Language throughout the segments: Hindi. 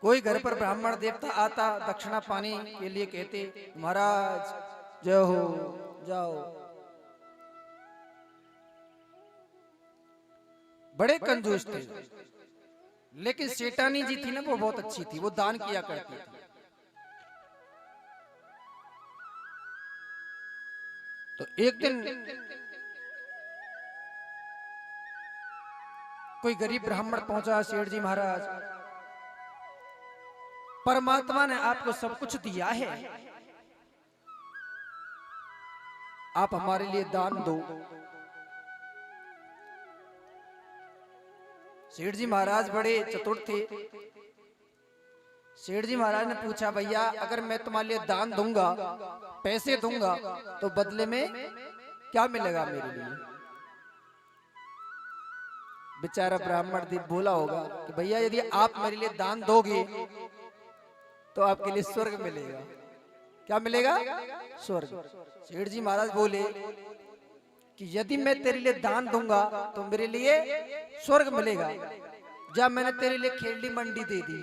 कोई घर पर ब्राह्मण देवता आता, दक्षिणा पाने के लिए कहते महाराज जय हो, जाओ। बड़े कंजूस थे, लेकिन सेठानी जी थी ना, वो बहुत अच्छी थी, वो दान किया करती थी। तो एक दिन कोई गरीब ब्राह्मण पहुंचा, सेठ जी महाराज परमात्मा ने आपको सब कुछ दिया है, आप हमारे लिए दान दो। सेठ जी महाराज बड़े चतुर थे। सेठ जी महाराज ने पूछा भैया अगर मैं तुम्हारे लिए दान दूंगा, पैसे दूंगा, तो बदले में क्या मिलेगा मेरे लिए? बेचारा ब्राह्मण देव बोला होगा कि भैया यदि आप मेरे लिए दान दोगे तो आपके लिए स्वर्ग मिलेगा। क्या मिलेगा? स्वर्ग। सेठ जी महाराज बोले कि यदि मैं तेरे लिए दान दूंगा तो मेरे लिए स्वर्ग मिलेगा, जब मैंने तेरे लिए खेड़ी मंडी दे दी।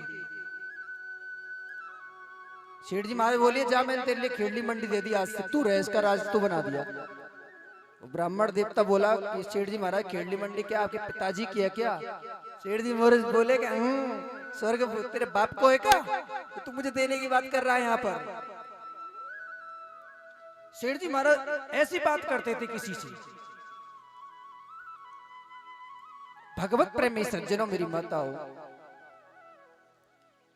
सेठ जी महाराज बोले जा मैंने तेरे लिए खेड़ी मंडी दे दी, आज से तू रह, इसका राज तू बना दिया। ब्राह्मण देवता बोला कि सेठ जी महाराज खेड़ी मंडी क्या आपके पिताजी की है क्या? सेठ जी महाराज बोले कि स्वर्ग तेरे बाप को है क्या, तो तू मुझे देने की बात कर रहा है यहाँ पर? सेठ जी महाराज ऐसी बात करते थे किसी से। भगवत प्रेमी सज्जनों मेरी माताओं,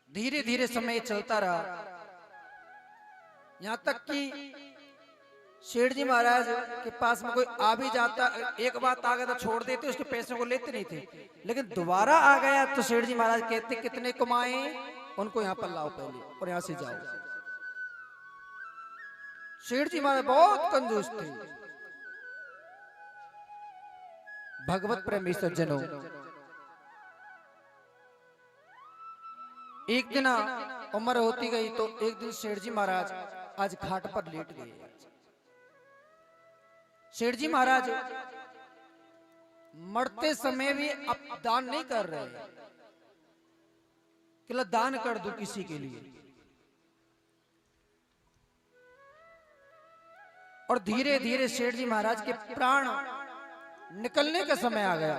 धीरे धीरे समय चलता रहा, यहां तक कि सेठ जी महाराज के पास में कोई आ भी जाता, एक बात आ गया तो छोड़ देते, उसके पैसों को लेते नहीं थे। लेकिन दोबारा आ गया तो सेठ जी महाराज कहते कितने कमाए, उनको यहाँ पर लाओ पहले और यहाँ से जाओ। सेठ जी महाराज बहुत कंजूस थे। भगवत प्रेमी सज्जनों, एक दिन उम्र होती गई तो एक दिन सेठ जी महाराज आज घाट पर लेट गए। सेठ जी महाराज मरते समय भी अब दान नहीं कर रहे, कि दान कर दूं किसी के लिए। और धीरे धीरे सेठ जी महाराज के प्राण निकलने का समय आ गया।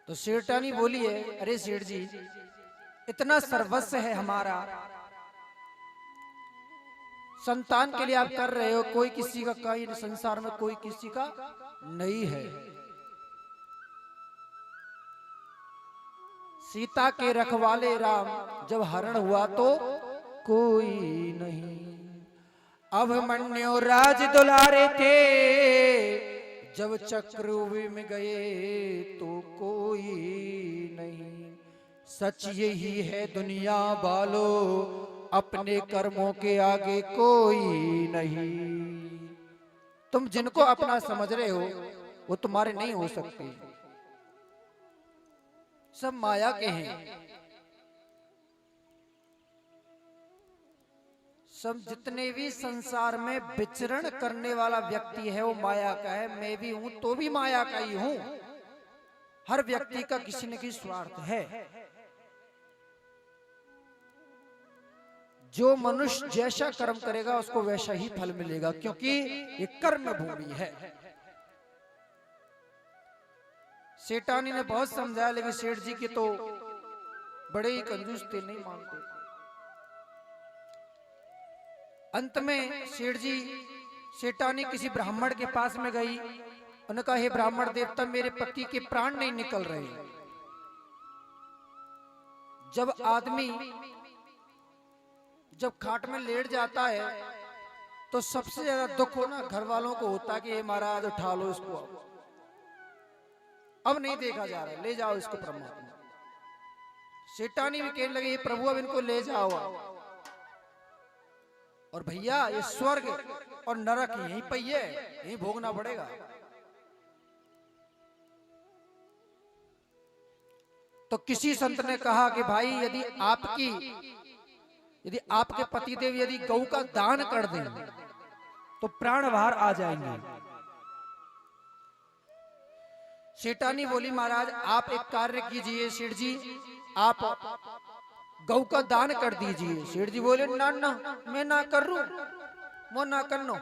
तो सेठानी बोली है अरे सेठ जी इतना सर्वस्व है हमारा, संतान के लिए आप कर रहे हो, कोई किसी का कहीं संसार में कोई किसी का नहीं है। सीता के रखवाले राम, जब हरण हुआ तो कोई नहीं। अभिमन्यु राज दुलारे थे, जब चक्रव्यूह में गए तो कोई नहीं। सच यही है दुनिया वालों, अपने कर्मों के आगे कोई नहीं। तुम जिनको अपना समझ रहे हो वो तुम्हारे नहीं हो सकते, सब माया के हैं। सब जितने भी संसार में विचरण करने वाला व्यक्ति है वो माया का है। मैं भी हूं तो भी माया का ही हूं। हर व्यक्ति का किसी न किसी स्वार्थ है। जो मनुष्य जैसा कर्म करेगा उसको वैसा ही फल मिलेगा, क्योंकि ये कर्म भूमि है। सेठानी ने बहुत समझाया, लेकिन सेठ जी के तो बड़े ही कंजूस थे, नहीं मानते। अंत में सेठ जी सेठानी किसी ब्राह्मण के पास में गई। उन्होंने कहा हे ब्राह्मण देवता, मेरे पति के प्राण नहीं निकल रहे। जब आदमी जब खाट में लेट जाता है तो सबसे ज्यादा दुख हो ना घर वालों को होता है कि महाराज उठा लो इसको, अब नहीं देखा जा रहा, ले जाओ इसको परमात्मा। सेठानी भी कहने लगे प्रभु अब इनको ले जाओ, और भैया ये स्वर्ग और नरक यहीं पे है, यहीं भोगना पड़ेगा। तो किसी संत ने कहा कि भाई यदि आपके पतिदेव यदि गौ का दान कर दें तो प्राण बाहर आ जाएंगे। सेठानी बोली महाराज आप एक कार्य कीजिए सेठ जी, आप गौ का दान कर दीजिए। सेठ जी बोले ना ना मैं ना कर रू, वो ना करनो।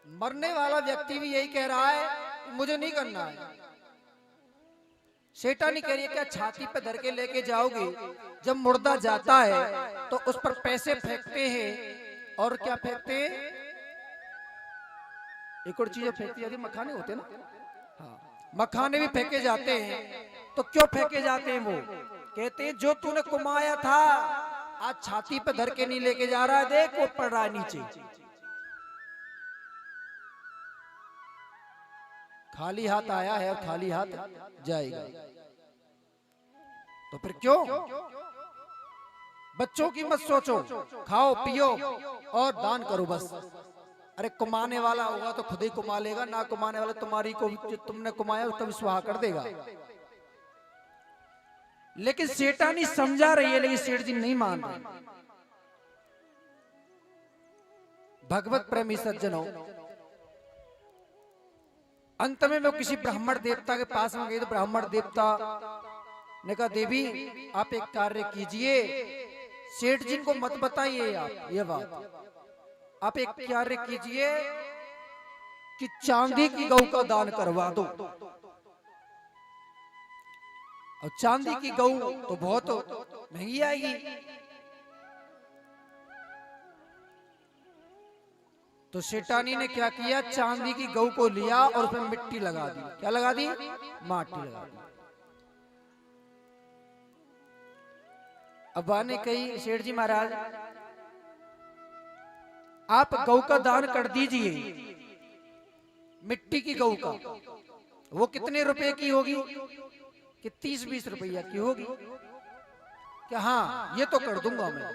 मरने वाला व्यक्ति भी यही कह रहा है मुझे नहीं करना है। सेठानी कह रही है क्या छाती पे धर के लेके जाओगे, जब मुर्दा जाता है तो उस पर पैसे फेंकते हैं और क्या फेंकते हैं, एक और चीज फेंकती जाती, मखाने होते हैं ना, हाँ मखाने भी फेंके जाते हैं। तो क्यों फेंके जाते हैं, वो कहते हैं जो तूने कमाया था आज छाती पे धर के नहीं लेके जा रहा है, देख वो पड़ रहा है नीचे, खाली हाथ आया है और खाली हाथ जाएगा। तो फिर क्यों, बच्चों की मत सोचो, खाओ पियो और दान करो बस। अरे कमाने वाला होगा तो खुद ही कमा लेगा, ना कमाने वाला तुम्हारी को जो तुमने कमाया उसका भी स्वाहा कर देगा। लेकिन सेठानी समझा रही है, लेकिन सेठ जी नहीं मान रहे। भगवत प्रेमी सज्जनों, अंत में वो किसी ब्राह्मण देवता के पास में गए तो ब्राह्मण देवता ने कहा देवी आप एक कार्य कीजिए, सेठ जी को मत बताइए आप ये बात, आप एक कार्य कीजिए कि चांदी की गौ का दान करवा दो। और चांदी की गौ तो बहुत महंगी आएगी। तो सेठानी ने क्या किया, चांदी की गऊ को लिया और उसमें मिट्टी लगा दी। क्या लगा दी, माटी लगा दी। अब ने कही सेठ जी महाराज आप गऊ का दान कर दीजिए, मिट्टी की गऊ का, वो कितने रुपए की होगी, कि 30-20 रुपया की होगी क्या, हाँ ये तो कर दूंगा मैं।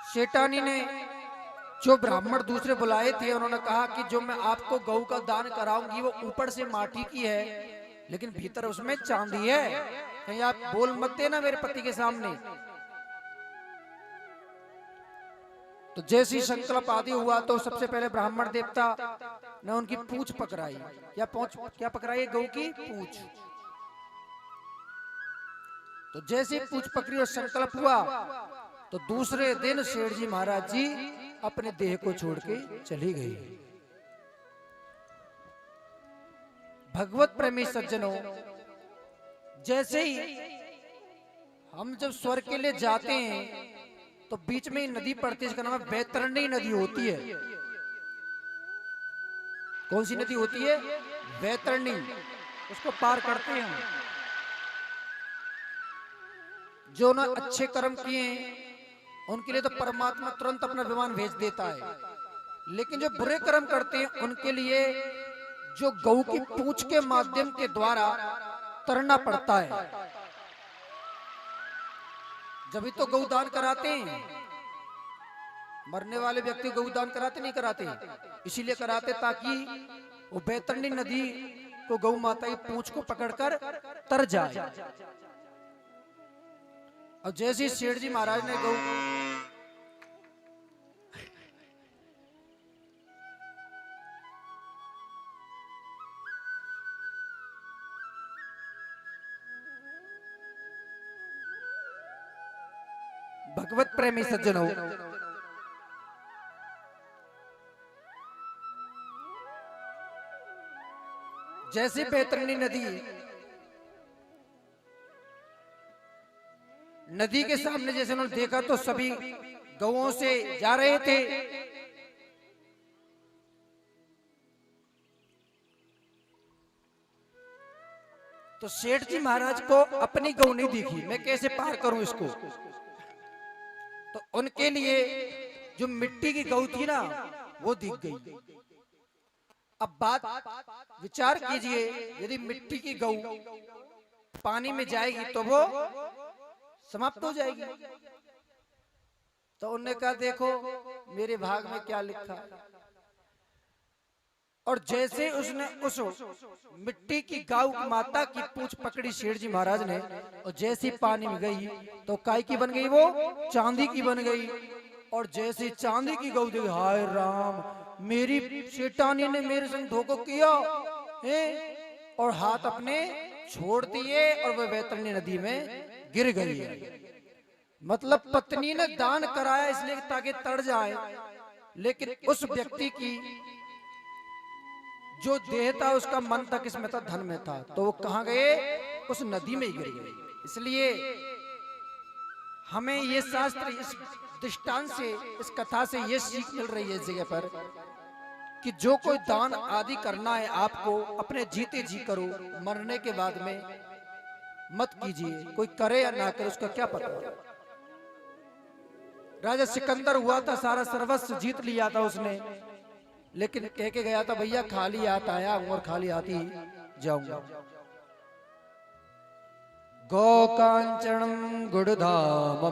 सेठानी ने जो ब्राह्मण दूसरे बुलाए थे उन्होंने कहा कि जो मैं आपको गौ का दान कराऊंगी वो ऊपर से माटी की है लेकिन भीतर उसमें चांदी है, कहीं आप बोल मत देना मेरे पति के सामने। तो जैसी संकल्प आदि हुआ तो सबसे पहले ब्राह्मण देवता ने उनकी पूंछ पकड़ाई। क्या पकड़ाई, गौ की पूंछ। तो जैसे पूंछ पकड़ी और संकल्प हुआ तो दूसरे दिन सेठ जी महाराज जी अपने देह को छोड़ के चली गई। भगवत प्रेमी सज्जनों, जैसे ही हम जब स्वर्ग के लिए जाते हैं तो बीच में ही नदी पड़ती है, इसका नाम है वैतरणी नदी होती है। कौन सी नदी होती है, वैतरणी, उसको पार करते हैं हम। जो ना अच्छे कर्म किए उनके लिए तो परमात्मा तुरंत अपना विमान भेज देता है, लेकिन जो बुरे कर्म करते हैं उनके लिए जो गौ की पूंछ के माध्यम के द्वारा तरना पड़ता है। जब तो गौदान कराते हैं, मरने वाले व्यक्ति गौदान कराते नहीं कराते, इसीलिए कराते ताकि वो वैतरणी नदी को गौ माता की पूंछ को पकड़कर तर जाए। और जैसे सेठ जी महाराज ने गौ भगवत प्रेमी सज्जनों, जैसे वैतरणी नदी के सामने जैसे उन्होंने देखा तो सभी गौओं से जा रहे थे। तो सेठ जी महाराज को अपनी गौ नहीं दिखी, मैं कैसे पार करूं इसको। तो उनके लिए जो मिट्टी की गौ थी ना वो दिख गई। अब बात विचार कीजिए, यदि मिट्टी की गौ पानी में जाएगी तो वो समाप्त हो जाएगी। तो उन्होंने कहा देखो मेरे भाग में क्या लिखा। और जैसे उसने उस मिट्टी की गौ माता की पूंछ पकड़ी सेठ जी महाराज ने, और जैसी पानी में गई तो काय की बन गई, वो चांदी की बन गई। और जैसे चांदी की गौ देखी, हाय राम, मेरी शेटानी ने मेरे संग धोखा किया है, और हाथ अपने छोड़ दिए और वह वैतरणी नदी में गिर गई है। मतलब पत्नी ने दान कराया इसलिए ताकि तर जाए, लेकिन उस व्यक्ति की जो देह था, उसका मन था किसमें था, धन में था, तो वो कहां गए, उस नदी में ही गिर गए। इसलिए हमें ये शास्त्र इस दृष्टांत से, इस कथा से ये सीख मिल रही है इस जगह पर कि जो कोई दान आदि करना है आपको, अपने जीते जी करो, मरने के बाद में मत कीजिए। कोई करे या ना करे उसका क्या पता। राजा सिकंदर हुआ था, सारा सर्वस्व जीत लिया था उसने, लेकिन कह के गया था भैया खाली हाथ आया हूं और खाली हाथ ही जाऊंगा। गौ कांचनम गुड़धाम